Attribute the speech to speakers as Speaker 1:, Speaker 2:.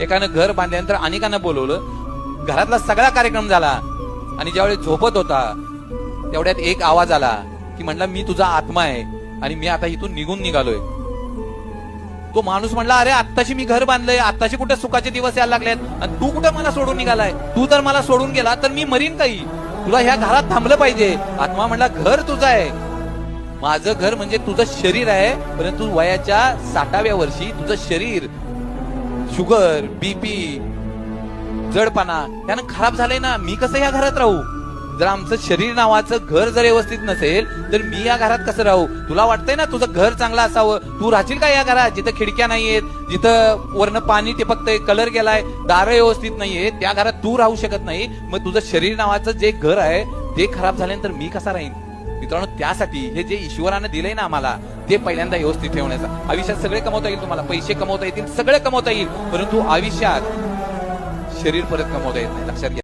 Speaker 1: एकानं घर बांधल्यानंतर अनेकांना बोलवलं, घरातला सगळा कार्यक्रम झाला आणि ज्यावेळी झोपत होता तेवढ्यात एक आवाज आला की म्हणला मी तुझा आत्मा आहे आणि मी आता इथून निघून निघालोय. तो माणूस म्हणला अरे आत्ताशी मी घर बांधलंय, आत्ताशी कुठे सुखाचे दिवस यायला लागलेत आणि तू कुठे मला सोडून निघालाय, तू जर मला सोडून गेला तर मी मरीन काही, तुला ह्या घरात थांबलं पाहिजे. आत्मा म्हणला घर तुझं आहे, माझं घर म्हणजे तुझं शरीर आहे, परंतु वयाच्या 60व्या वर्षी तुझं शरीर शुगर बीपी जडपणा त्यानं खराब झालंय ना, मी कसं या घरात राहू. जर आमचं शरीर नावाचं घर जर व्यवस्थित नसेल तर मी या घरात कसं राहू. तुला वाटतंय ना तुझं घर चांगलं असावं, तू राहशील का या घरात जिथं खिडक्या नाहीयेत, जिथं वरनं पाणी टिपकतंय, कलर गेलाय, दारं व्यवस्थित नाहीये, त्या घरात तू राहू शकत नाही. मग तुझं शरीर नावाचं जे घर आहे ते खराब झाल्यानंतर मी कसा राहीन. मित्रांनो, त्यासाठी हे जे ईश्वरानं दिलंय ना आम्हाला ते पहिल्यांदा व्यवस्थित ठेवण्याचा. आयुष्यात सगळे कमवता येईल, तुम्हाला पैसे कमवता येतील, सगळे कमवता येईल, परंतु आयुष्यात शरीर परत कमवता येत नाही, लक्षात घ्या.